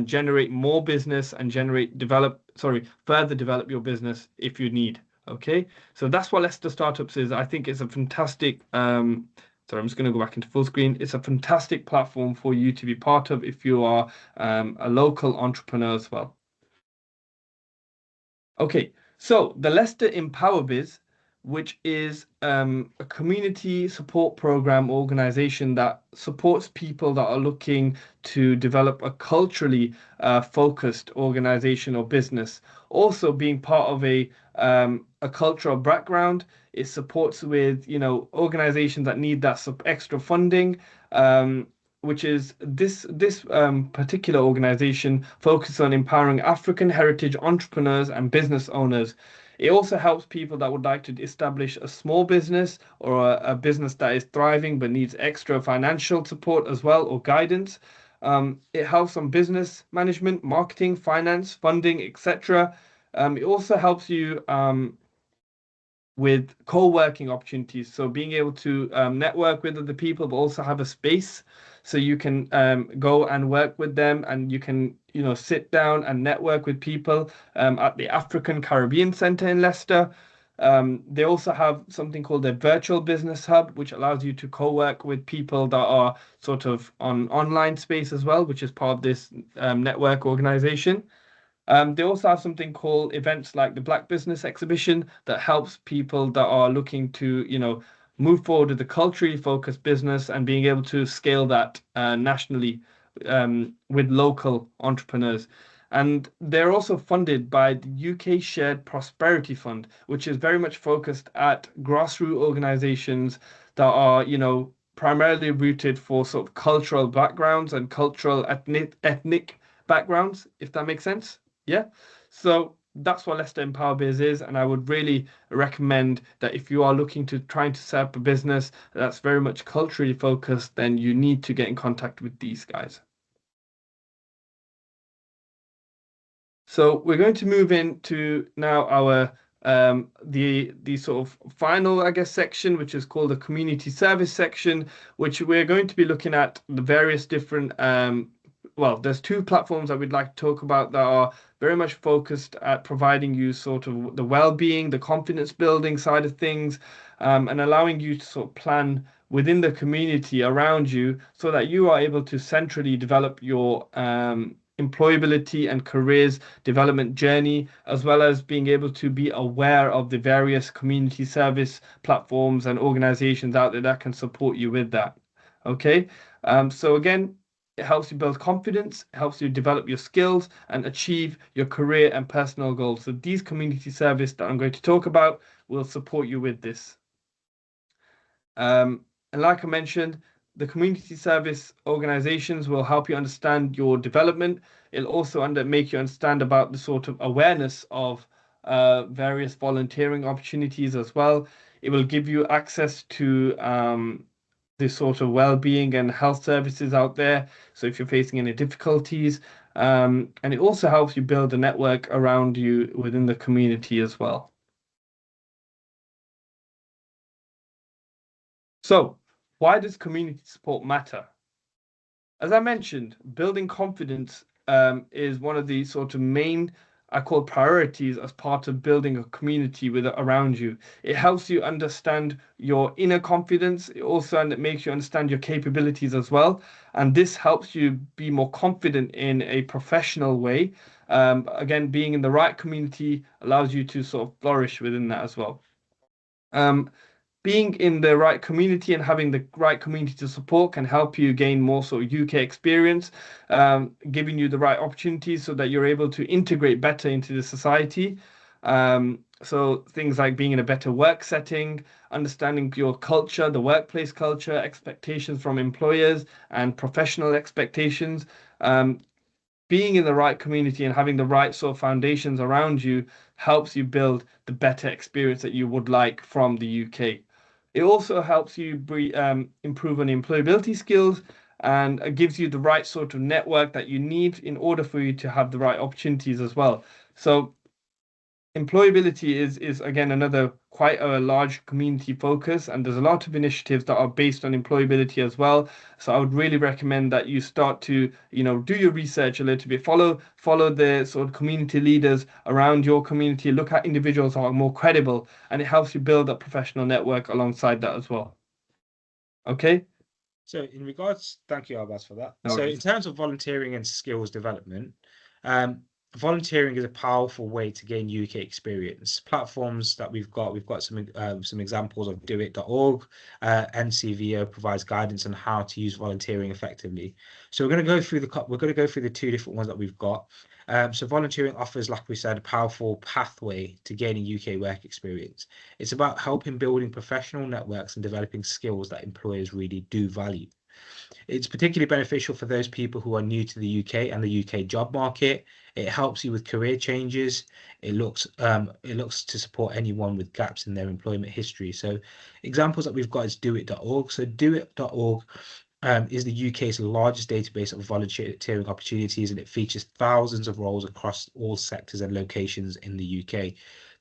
generate more business and further develop your business if you need. Okay, so that's what Leicester Startups is. I think it's a fantastic, sorry, I'm just going to go back into full screen. It's a fantastic platform for you to be part of if you are a local entrepreneur as well. Okay, so the Leicester Empower Biz, which is a community support program organization that supports people that are looking to develop a culturally focused organization or business. Also, being part of a cultural background, it supports with organizations that need that extra funding. Which is this particular organization focuses on empowering African heritage entrepreneurs and business owners. It also helps people that would like to establish a small business or a business that is thriving but needs extra financial support as well or guidance. It helps on business management, marketing, finance, funding, etc. It also helps you with co-working opportunities. So being able to network with other people, but also have a space so you can go and work with them, and you can sit down and network with people at the African Caribbean Centre in Leicester. They also have something called a virtual business hub, which allows you to co-work with people that are sort of on online space as well, which is part of this network organization. They also have something called events like the Black Business Exhibition that helps people that are looking to, move forward with a culturally focused business and being able to scale that nationally with local entrepreneurs. And they're also funded by the UK Shared Prosperity Fund, which is very much focused at grassroots organizations that are, primarily rooted for sort of cultural backgrounds and cultural ethnic backgrounds, if that makes sense. Yeah. So that's what Leicester Empower Biz is. And I would really recommend that if you are looking to trying to set up a business that's very much culturally focused, then you need to get in contact with these guys. So we're going to move into now our the sort of final, I guess, section, which is called the community service section, which we're going to be looking at the various different well, there's two platforms that we'd like to talk about that are very much focused at providing you sort of the well-being, the confidence building side of things, and allowing you to sort of plan within the community around you so that you are able to centrally develop your employability and careers development journey, as well as being able to be aware of the various community service platforms and organizations out there that can support you with that. Okay. So again, it helps you build confidence, it helps you develop your skills and achieve your career and personal goals. So these community service that I'm going to talk about will support you with this. And like I mentioned, the community service organizations will help you understand your development. It'll also make you understand about the sort of awareness of various volunteering opportunities as well. It will give you access to the sort of well-being and health services out there. So if you're facing any difficulties, and it also helps you build a network around you within the community as well. So why does community support matter? As I mentioned, building confidence is one of the sort of main, I call priorities as part of building a community with around you. It helps you understand your inner confidence. It also makes you understand your capabilities as well. And this helps you be more confident in a professional way. Again, being in the right community allows you to sort of flourish within that as well. Being in the right community and having the right community to support can help you gain more sort of UK experience, giving you the right opportunities so that you're able to integrate better into the society. So things like being in a better work setting, understanding your culture, the workplace culture, expectations from employers and professional expectations. Being in the right community and having the right sort of foundations around you helps you build the better experience that you would like from the UK. It also helps you improve on employability skills and gives you the right sort of network that you need in order for you to have the right opportunities as well. So employability is again another quite a large community focus, and there's a lot of initiatives that are based on employability as well. So I would really recommend that you start to do your research a little bit, follow the sort of community leaders around your community, look at individuals who are more credible, and it helps you build a professional network alongside that as well. Okay. So in regards, thank you, Abbas, for that. No So in worries. terms of volunteering and skills development, volunteering is a powerful way to gain UK experience. Platforms that we've got some examples of doit.org. NCVO provides guidance on how to use volunteering effectively. So we're going to go through the two different ones that we've got. So volunteering offers, like we said, a powerful pathway to gaining UK work experience. It's about helping building professional networks and developing skills that employers really do value. It's particularly beneficial for those people who are new to the UK and the UK job market. It helps you with career changes. It looks to support anyone with gaps in their employment history. So examples that we've got is doit.org. So doit.org is the UK's largest database of volunteering opportunities, and it features thousands of roles across all sectors and locations in the UK.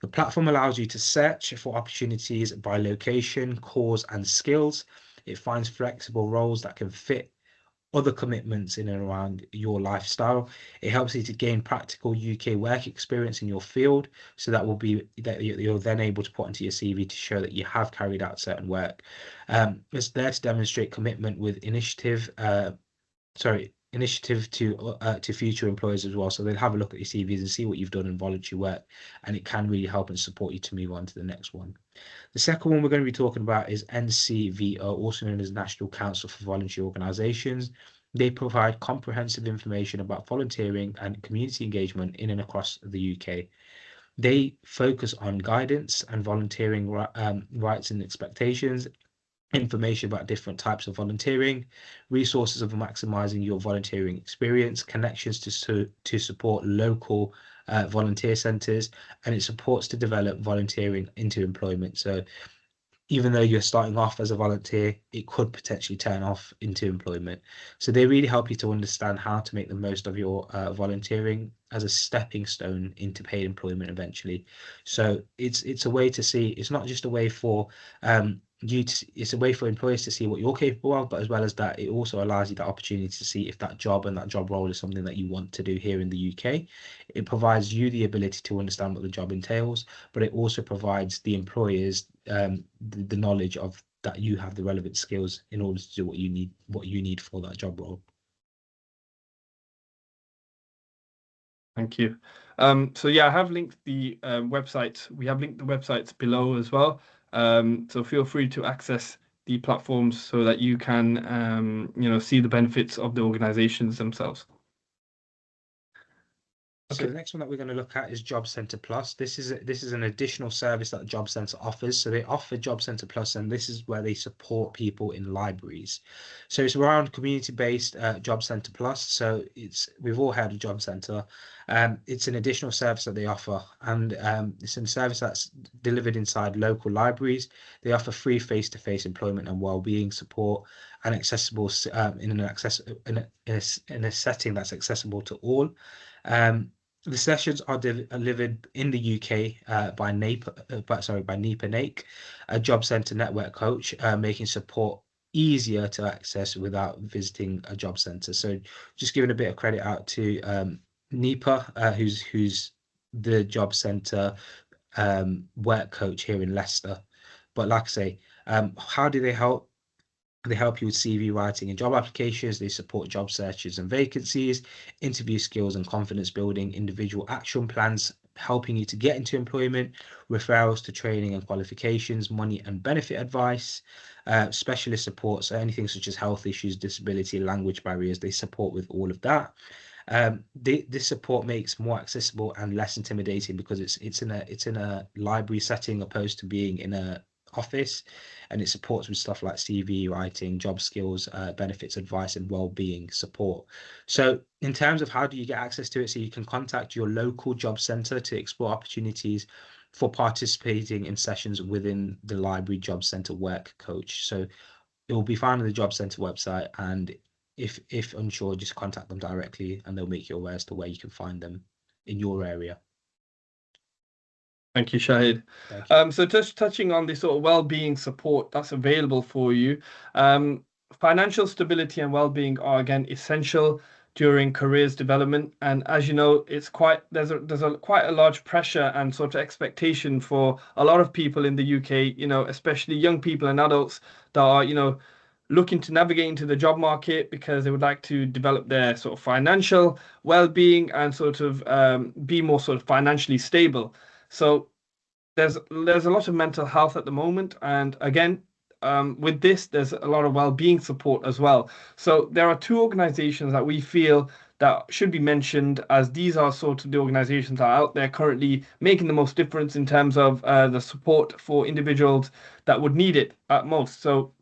The platform allows you to search for opportunities by location, cause, and skills. It finds flexible roles that can fit other commitments in and around your lifestyle. It helps you to gain practical UK work experience in your field, so that you're then able to put into your CV to show that you have carried out certain work. It's there to demonstrate commitment with initiative to future employers as well. So they'll have a look at your CVs and see what you've done in voluntary work, and it can really help and support you to move on to the next one. The second one we're going to be talking about is NCVO, also known as National Council for Voluntary Organisations. They provide comprehensive information about volunteering and community engagement in and across the UK. They focus on guidance and volunteering rights and expectations, information about different types of volunteering, resources of maximizing your volunteering experience, connections to support local volunteer centres, and it supports to develop volunteering into employment. So even though you're starting off as a volunteer, it could potentially turn off into employment. So they really help you to understand how to make the most of your volunteering as a stepping stone into paid employment eventually. So it's a way to see. It's not just a way for it's a way for employers to see what you're capable of, but as well as that, it also allows you the opportunity to see if that job and that job role is something that you want to do here in the UK. It provides you the ability to understand what the job entails, but it also provides the employers the knowledge of that you have the relevant skills in order to do what you need for that job role. Thank you. So yeah, I have linked the websites. We have linked the websites below as well. So feel free to access the platforms so that you can see the benefits of the organizations themselves. So Okay. the next one that we're going to look at is Job Centre Plus. This is an additional service that Job Centre offers. So they offer Job Centre Plus, and this is where they support people in libraries. So it's around community-based Job Centre Plus. So we've all heard of Job Centre. It's an additional service that they offer, and it's a service that's delivered inside local libraries. They offer free face-to-face employment and well-being support, and accessible in a setting that's accessible to all. The sessions are delivered in the UK by NEPA NAIC, a job centre network coach, making support easier to access without visiting a job centre. So just giving a bit of credit out to NEPA, who's the job centre work coach here in Leicester. But like I say, how do they help? They help you with CV writing and job applications. They support job searches and vacancies, interview skills and confidence building, individual action plans, helping you to get into employment, referrals to training and qualifications, money and benefit advice, specialist support. So anything such as health issues, disability, language barriers, they support with all of that. This support makes more accessible and less intimidating because it's in a library setting opposed to being in a office, and it supports with stuff like CV writing, job skills, benefits advice, and well-being support. So in terms of how do you get access to it, so you can contact your local job centre to explore opportunities for participating in sessions within the library job centre work coach. So it will be found on the job centre website, and if unsure, just contact them directly and they'll make you aware as to where you can find them in your area. Thank you, Shahid. Thank you. So just touching on the sort of well-being support that's available for you, financial stability and well-being are again essential during careers development. And as you know, it's there's quite a large pressure and sort of expectation for a lot of people in the UK, especially young people and adults that are, looking to navigate into the job market because they would like to develop their sort of financial well-being and sort of be more sort of financially stable. So there's a lot of mental health at the moment, and again, with this, there's a lot of well-being support as well. So there are two organizations that we feel that should be mentioned, as these are sort of the organizations that are out there currently making the most difference in terms of the support for individuals that would need it at most. So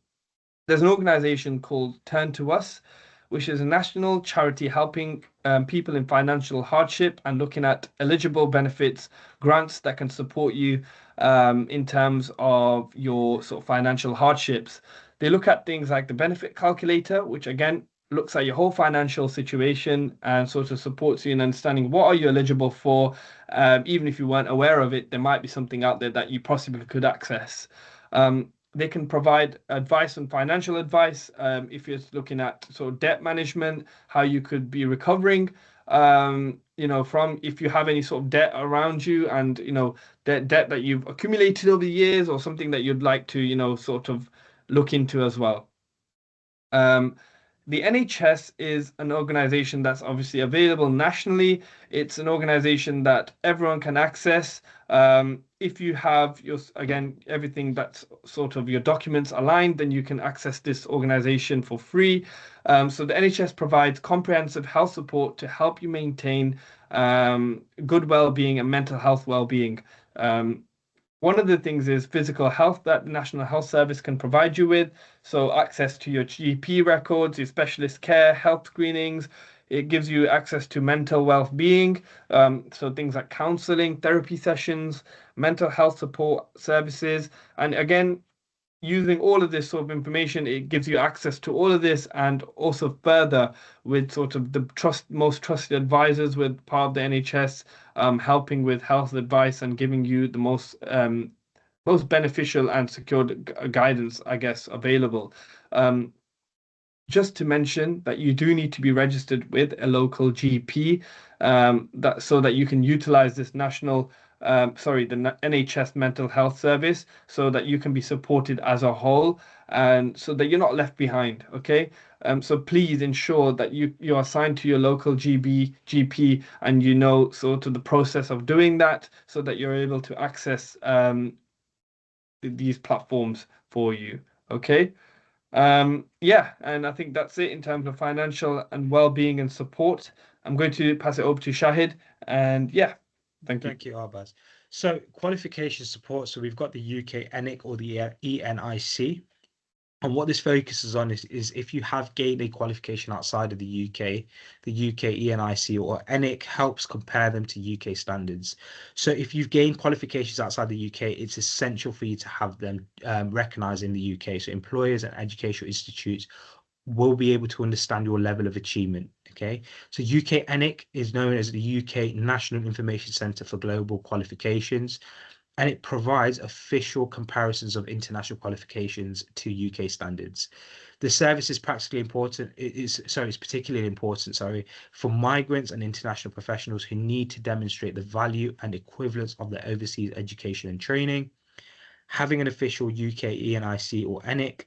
there's an organization called Turn to Us, which is a national charity helping people in financial hardship and looking at eligible benefits, grants that can support you in terms of your sort of financial hardships. They look at things like the benefit calculator, which again looks at your whole financial situation and sort of supports you in understanding what are you eligible for. Even if you weren't aware of it, there might be something out there that you possibly could access. They can provide advice and financial advice if you're looking at sort of debt management, how you could be recovering, from if you have any sort of debt around you and, debt that you've accumulated over the years or something that you'd like to, sort of look into as well. The NHS is an organization that's obviously available nationally. It's an organization that everyone can access. If you have again, everything that's sort of your documents aligned, then you can access this organization for free. So the NHS provides comprehensive health support to help you maintain good well-being and mental health well-being. One of the things is physical health that the National Health Service can provide you with. So access to your GP records, your specialist care, health screenings. It gives you access to mental well-being. So things like counseling, therapy sessions, mental health support services. And again, using all of this sort of information, it gives you access to all of this and also further with sort of the most trusted advisors with part of the NHS, helping with health advice and giving you the most beneficial and secured guidance, I guess, available. Just to mention that you do need to be registered with a local GP, so that you can utilize this the NHS mental health service, so that you can be supported as a whole and so that you're not left behind. Okay. So please ensure that you're assigned to your local GP and you know sort of the process of doing that so that you're able to access these platforms for you. Okay. Yeah, and I think that's it in terms of financial and well-being and support. I'm going to pass it over to Shahid, and yeah, thank you. Thank you, Arbaz. So qualification support. So we've got the UK ENIC or the ENIC. And what this focuses on is if you have gained a qualification outside of the UK, the UK ENIC or ENIC helps compare them to UK standards. So if you've gained qualifications outside the UK, it's essential for you to have them recognised in the UK. So employers and educational institutes will be able to understand your level of achievement. Okay, so UK ENIC is known as the UK National Information Centre for Global Qualifications, and it provides official comparisons of international qualifications to UK standards. The service is practically important. It's particularly important, for migrants and international professionals who need to demonstrate the value and equivalence of their overseas education and training. Having an official UK ENIC or ENIC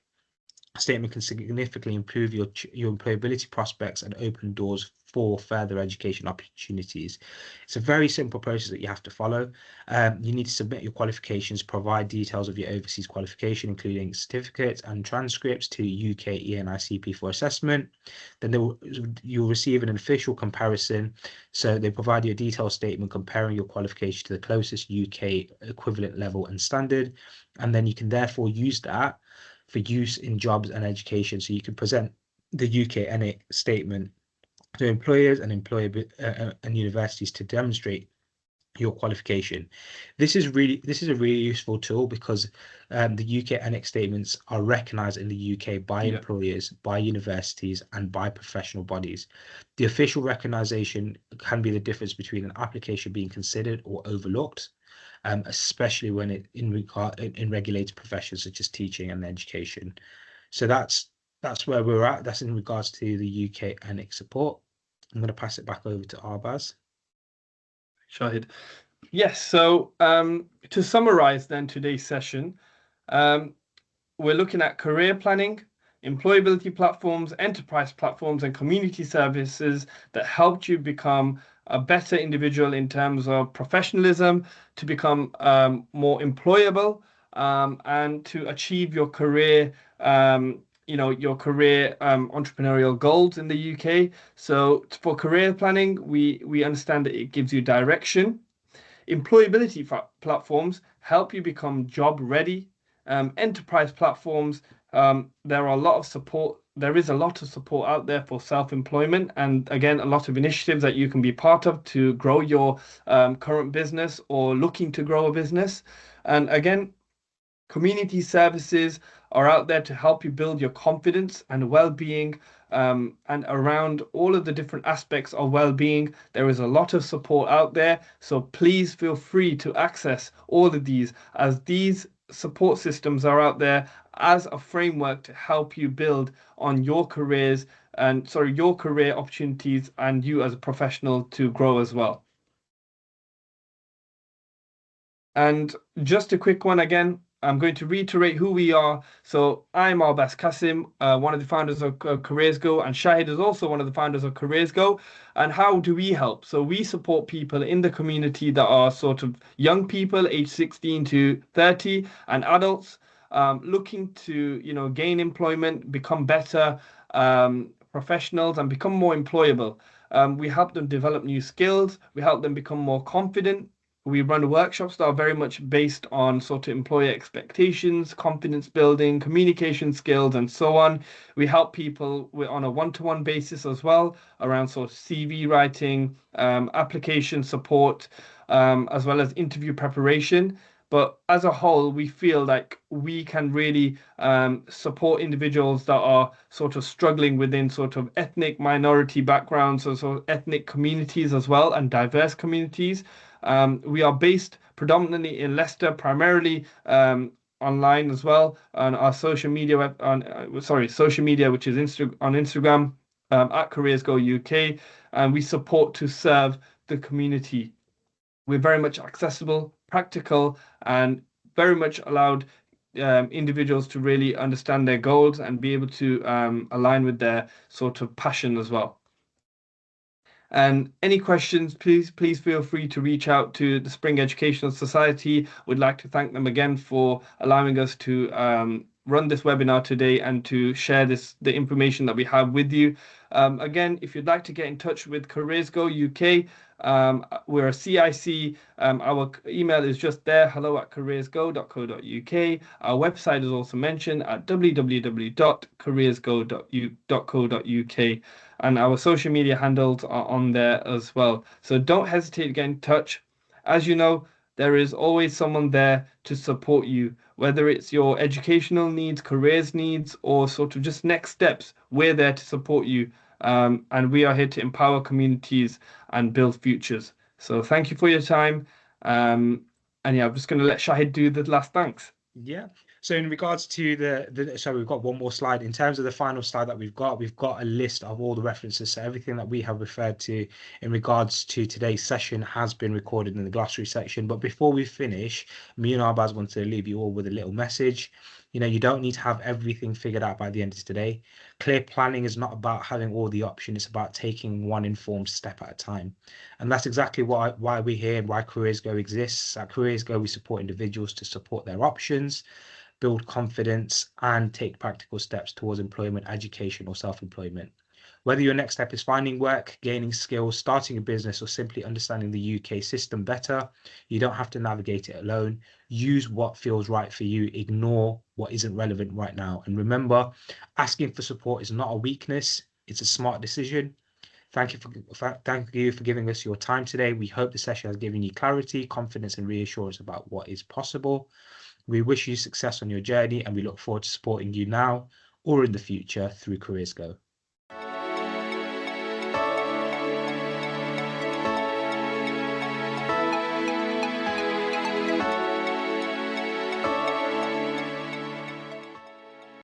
statement can significantly improve your employability prospects and open doors for further education opportunities. It's a very simple process that you have to follow. You need to submit your qualifications, provide details of your overseas qualification, including certificates and transcripts to UK ENICP for assessment. Then you'll receive an official comparison. So they provide you a detailed statement comparing your qualification to the closest UK equivalent level and standard. And then you can therefore use that for use in jobs and education. So you can present the UK ENIC statement to employers and and universities to demonstrate your qualification. This is a really useful tool because the UK ENIC statements are recognised in the UK by employers, by universities, and by professional bodies. The official recognition can be the difference between an application being considered or overlooked, especially when in regulated professions such as teaching and education. So that's where we're at. That's in regards to the UK ENIC support. I'm going to pass it back over to Arbaz. Shahid. Yes, so to summarize then today's session, we're looking at career planning. employability platforms, enterprise platforms, and community services that helped you become a better individual in terms of professionalism, to become more employable, and to achieve your career, your career entrepreneurial goals in the UK. So for career planning, we understand that it gives you direction. Employability platforms help you become job ready. Enterprise platforms, there are a lot of support. There is a lot of support out there for self-employment, and again, a lot of initiatives that you can be part of to grow your current business or looking to grow a business. And again, community services are out there to help you build your confidence and well-being, and around all of the different aspects of well-being. There is a lot of support out there, so please feel free to access all of these, as these support systems are out there as a framework to help you build on your careers and your career opportunities, and you as a professional to grow as well. And just a quick one again, I'm going to reiterate who we are. So I'm Albas Kasim, one of the founders of CareersGo, and Shahid is also one of the founders of CareersGo. And how do we help? So we support people in the community that are sort of young people, aged 16 to 30, and adults looking to, gain employment, become better professionals, and become more employable. We help them develop new skills. We help them become more confident. We run workshops that are very much based on sort of employer expectations, confidence building, communication skills, and so on. We help people on a one-to-one basis as well around sort of CV writing, application support, as well as interview preparation. But as a whole, we feel like we can really support individuals that are sort of struggling within sort of ethnic minority backgrounds, or sort of ethnic communities as well, and diverse communities. We are based predominantly in Leicester, primarily online as well on our social media social media, which is on Instagram at CareersGo UK, and we support to serve the community. We're very much accessible, practical, and very much allowed individuals to really understand their goals and be able to align with their sort of passion as well. And any questions, please feel free to reach out to the Spring Educational Society. We'd like to thank them again for allowing us to run this webinar today and to share the information that we have with you. Again, if you'd like to get in touch with CareersGo UK, we're a CIC. Our email is just there, hello@careersgo.co.uk. Our website is also mentioned at www.careersgo.co.uk. And our social media handles are on there as well. So don't hesitate to get in touch. As you know, there is always someone there to support you, whether it's your educational needs, careers needs, or sort of just next steps. We're there to support you. And we are here to empower communities and build futures. So thank you for your time. And yeah, I'm just going to let Shahid do the last thanks. Yeah. So in regards to so we've got one more slide. In terms of the final slide that we've got a list of all the references. So everything that we have referred to in regards to today's session has been recorded in the glossary section. But before we finish, me and Arbaz want to leave you all with a little message. You don't need to have everything figured out by the end of today. Clear planning is not about having all the options. It's about taking one informed step at a time. And that's exactly why we're here and why CareersGo exists. At CareersGo, we support individuals to support their options, build confidence, and take practical steps towards employment, education, or self-employment. Whether your next step is finding work, gaining skills, starting a business, or simply understanding the UK system better, you don't have to navigate it alone. Use what feels right for you. Ignore what isn't relevant right now. And remember, asking for support is not a weakness. It's a smart decision. Thank you for giving us your time today. We hope the session has given you clarity, confidence, and reassurance about what is possible. We wish you success on your journey, and we look forward to supporting you now or in the future through CareersGo.